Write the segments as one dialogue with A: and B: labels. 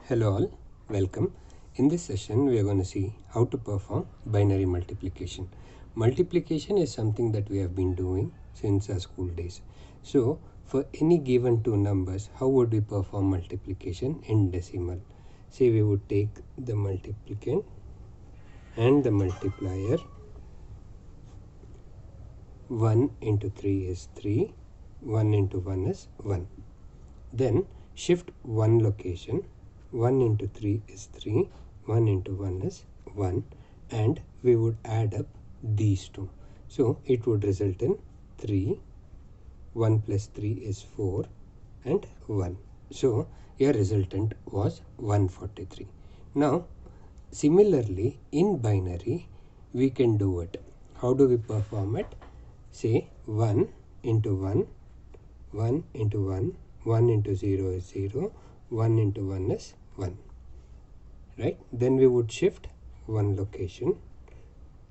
A: Hello all, welcome. In this session we are going to see how to perform binary multiplication. Multiplication is something that we have been doing since our school days. So for any given two numbers, how would we perform multiplication in decimal? Say we would take the multiplicand and the multiplier. 1 into 3 is 3, 1 into 1 is 1. Then shift one location. 1 into 3 is 3, 1 into 1 is 1, and we would add up these two. So it would result in 3, 1 plus 3 is 4, and 1. So your resultant was 143. Now similarly in binary we can do it. How do we perform it? Say 1 into 1, 1 into 1, 1 into 0 is 0, 1 into 1 is 1, right? Then we would shift one location.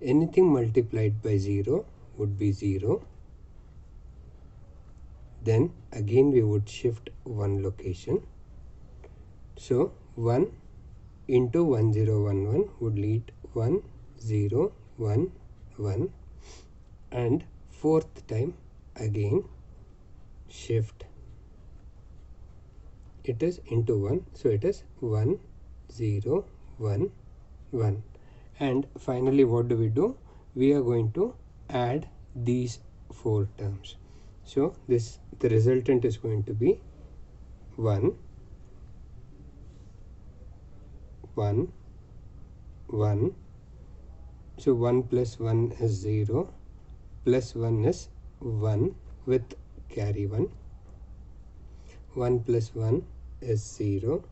A: Anything multiplied by 0 would be 0. Then again we would shift one location. So 1 into 1011 would lead 1 0 1 1, and fourth time again shift. It is into 1, so it is 1 0 1 1, and finally what do? We are going to add these four terms. So the resultant is going to be 1 1 1. So 1 plus 1 is 0, plus 1 is 1 with carry 1. 1 plus 1 is 0,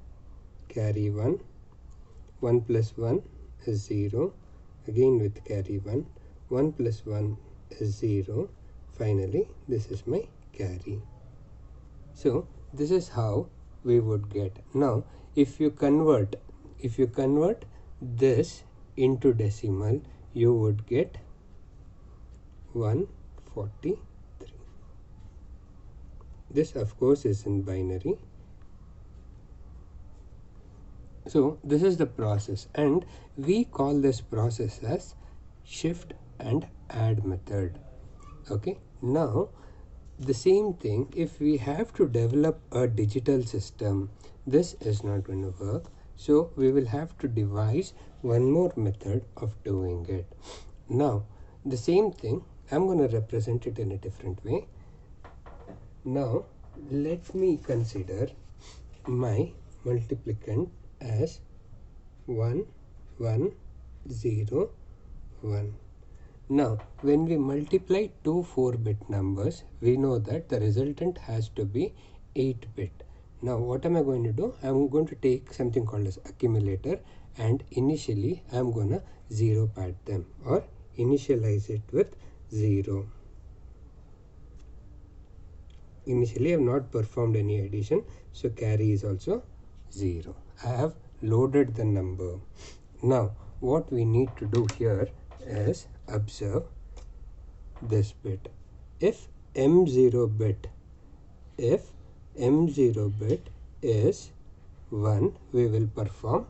A: carry 1. 1 plus 1 is 0, again with carry 1. 1 plus 1 is 0. Finally, this is my carry. So this is how we would get. Now, if you convert this into decimal, you would get 143. This of course is in binary. So this is the process, and we call this process as shift and add method. Okay, now the same thing, if we have to develop a digital system, this is not going to work. So we will have to devise one more method of doing it. Now the same thing, I'm going to represent it in a different way. Now let me consider my multiplicand as 1 1 0 1. Now when we multiply two 4-bit numbers, we know that the resultant has to be 8-bit. Now what am I going to do? I'm going to take something called as accumulator, and initially I'm going to zero pad them or initialize it with 0. Initially I have not performed any addition, so carry is also 0. I have loaded the number. Now what we need to do here is observe this bit. If m0 bit is 1, we will perform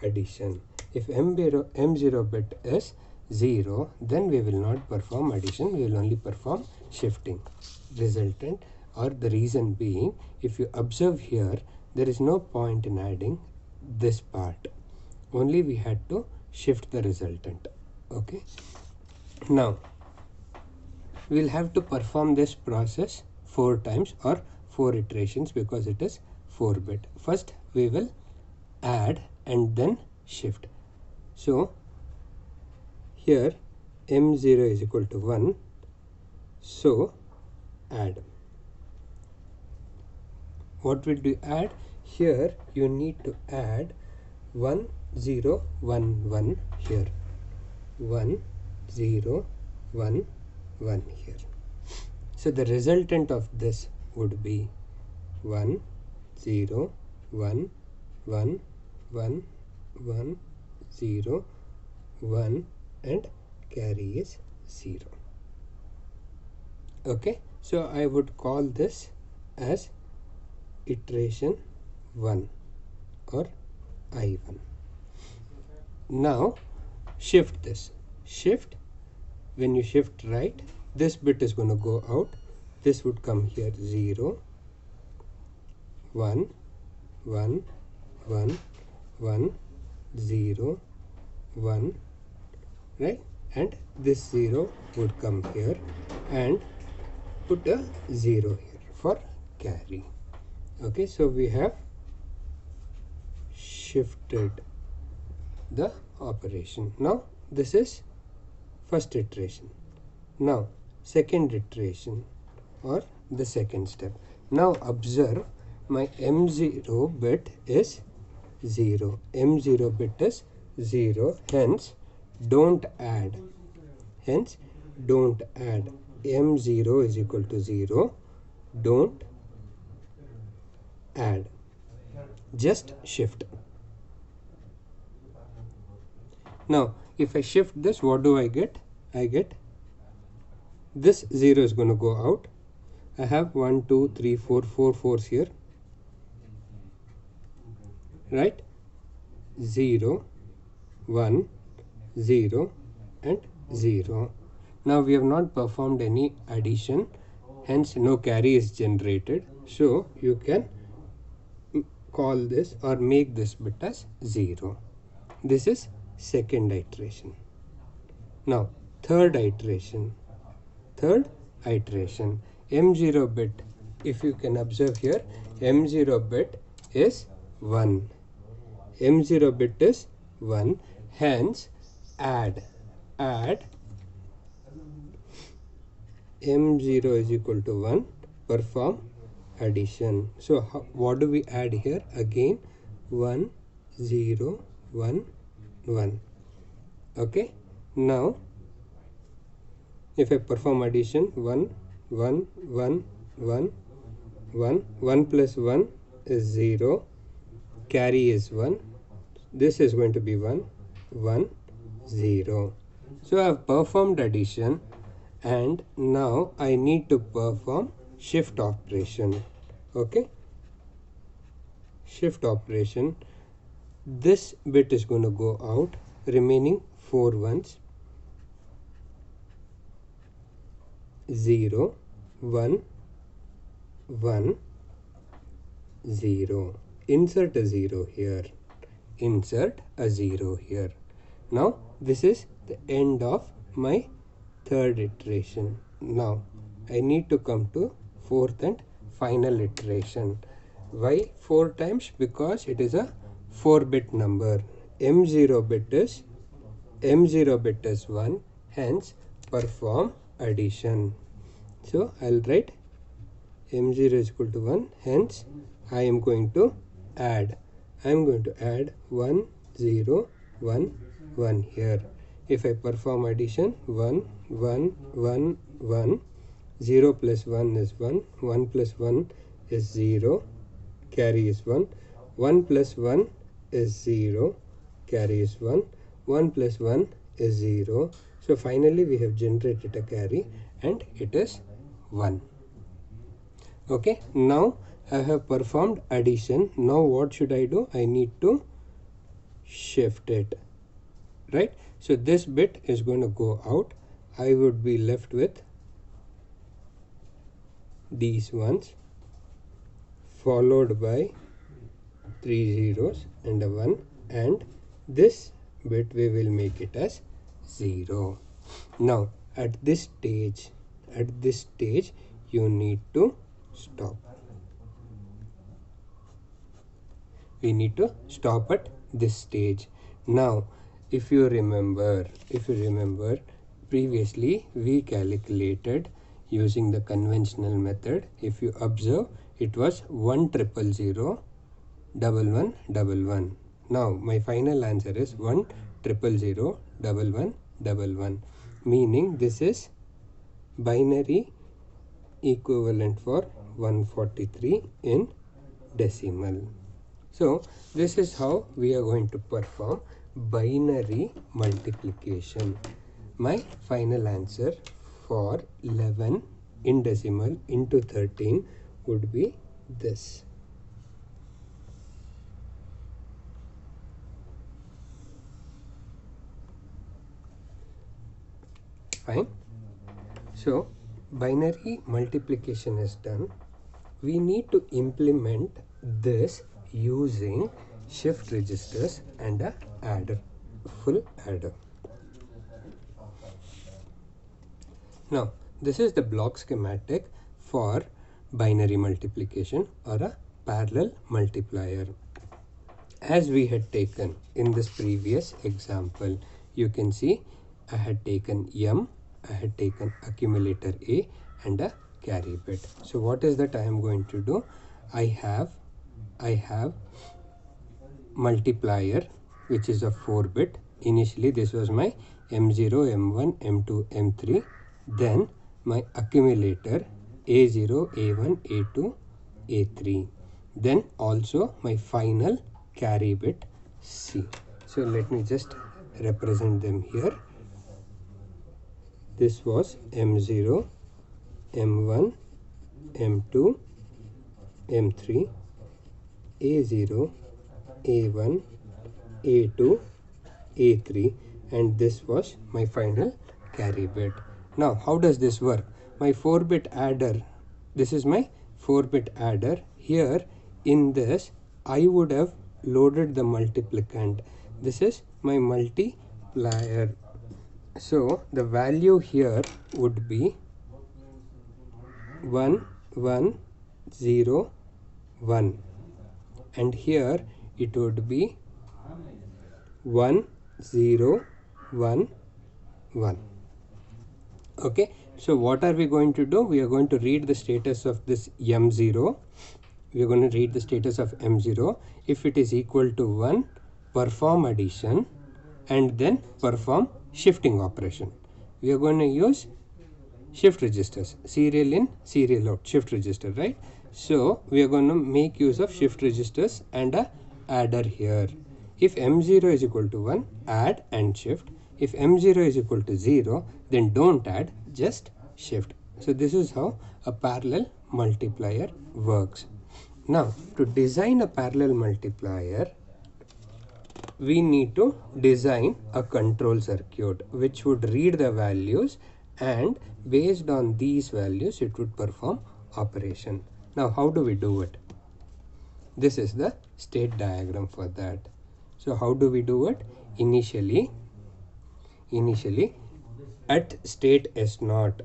A: addition. If m0 bit is 0, then we will not perform addition, we will only perform shifting. Resultant, or the reason being, if you observe here, there is no point in adding this part, only we had to shift the resultant. Okay, now we'll have to perform this process 4 times or 4 iterations because it is 4-bit. First we will add and then shift. So here m0 is equal to 1, so add. What will you add? Here you need to add 1 0 1 1 here, 1 0 1 1 here. So the resultant of this would be 1 0 1 1 1 1 0 1, and carry is 0. Okay, so I would call this as iteration 1 or I1. Now shift this. Shift, when you shift right, this bit is going to go out. This would come here 0, 1, 1, 1, 1, 0, 1, right? And this 0 would come here and put a 0 here for carry. Okay, so we have shifted the operation. Now this is first iteration. Now second iteration or the second step. Now observe, my M0 bit is 0. M0 bit is 0, hence don't add. Hence don't add. M0 is equal to 0. Don't add. Just shift. Now if I shift this, what do I get? I get this 0 is going to go out. I have 1, 2, 3, 4 4s here, right? 0, 1, 0 and 0. Now we have not performed any addition, hence no carry is generated. So you can call this or make this bit as 0. This is second iteration. Now third iteration. M0 bit, if you can observe here, M0 bit is 1. M0 bit is 1, hence add M0 is equal to 1, perform addition. So what do we add here? Again 1, 0, 1, 1. Okay, now if I perform addition, 1, 1, 1, 1, 1, 1 plus 1 is 0, carry is 1, this is going to be 1, 1, 0. So I have performed addition and now I need to perform shift operation. Okay, shift operation. This bit is going to go out, remaining 4 ones. 0, 1, 1, 0. Insert a 0 here. Insert a 0 here. Now this is the end of my third iteration. Now I need to come to fourth and final iteration. Why 4 times? Because it is a 4-bit number. M0 bit is 1, hence perform addition. So I'll write M0 is equal to 1, hence I am going to add. I am going to add 1, 0, 1, 1 here. If I perform addition, 1, 1, 1, 1, 0 plus 1 is 1, 1 plus 1 is 0, carry is 1, 1 plus 1 is 0, carry is 1, 1 plus 1 is 0. So finally we have generated a carry and it is 1. Okay, now I have performed addition. Now what should I do? I need to shift it, right? So this bit is going to go out. I would be left with these ones followed by 3 zeros and a 1, and this bit we will make it as 0. Now at this stage you need to stop. We need to stop at this stage. Now if you remember previously we calculated using the conventional method. If you observe, it was 1 0 0 1 1 1 1. Now my final answer is 1 0 0 1 1 1 1, meaning this is binary equivalent for 143 in decimal. So this is how we are going to perform binary multiplication. My final answer for 11 in decimal into 13 would be this. Fine. So binary multiplication is done. We need to implement this using shift registers and a adder, full adder. Now this is the block schematic for binary multiplication or a parallel multiplier. As we had taken in this previous example, you can see I had taken M, I had taken accumulator A and a carry bit. So what is that I am going to do? I have multiplier which is a 4-bit. Initially this was my M0, M1, M2, M3. Then my accumulator A0, A1, A2, A3. Then also my final carry bit C. So let me just represent them here. This was M0, M1, M2, M3, A0, A1, A2, A3, and this was my final carry bit. Now how does this work? My 4-bit adder, this is my 4-bit adder. Here in this I would have loaded the multiplicand. This is my multiplier. So the value here would be 1, 1, 0, 1, and here it would be 1, 0, 1, 1. Okay, so what are we going to do? We are going to read the status of this M0. We are going to read the status of M0. If it is equal to 1, perform addition and then perform shifting operation. We are going to use shift registers, serial in, serial out, shift register, right? So we are going to make use of shift registers and a adder here. If M0 is equal to 1, add and shift. If M0 is equal to 0, then don't add, just shift. So this is how a parallel multiplier works. Now to design a parallel multiplier, we need to design a control circuit which would read the values, and based on these values it would perform operation. Now how do we do it? This is the state diagram for that. So how do we do it? Initially at state S0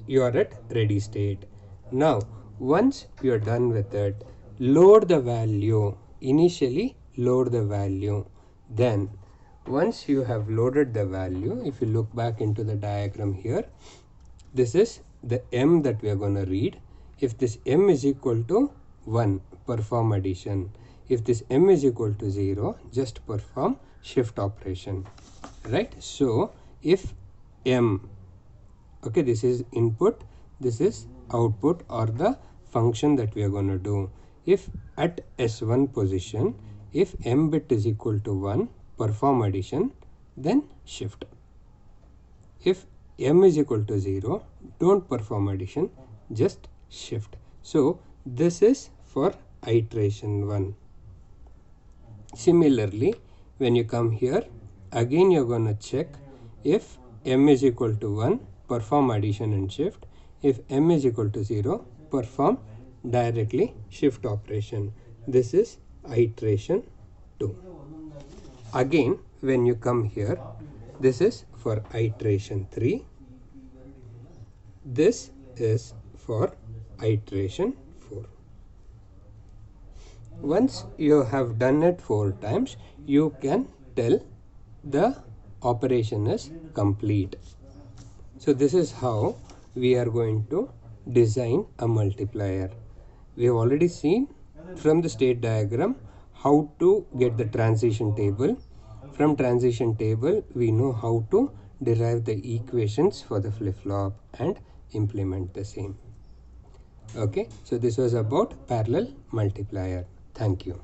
A: you are at ready state. Now once you are done with it, load the value. Initially load the value. Then once you have loaded the value, if you look back into the diagram here, this is the M that we are going to read. If this M is equal to 1, perform addition. If this M is equal to 0, just perform shift operation, right? So if M, okay, this is input, this is output or the function that we are going to do. If at S1 position, if M bit is equal to 1, perform addition, then shift. If M is equal to 0, don't perform addition, just shift. So this is for iteration 1. Similarly, when you come here, again you're going to check if M is equal to 1, perform addition and shift. If M is equal to 0, perform directly shift operation. This is iteration 2. Again, when you come here, this is for iteration 3. This is for iteration 4. Once you have done it 4 times, you can tell the operation is complete. So this is how we are going to design a multiplier. We have already seen from the state diagram how to get the transition table. From transition table, we know how to derive the equations for the flip-flop and implement the same. Okay, so this was about parallel multiplier. Thank you.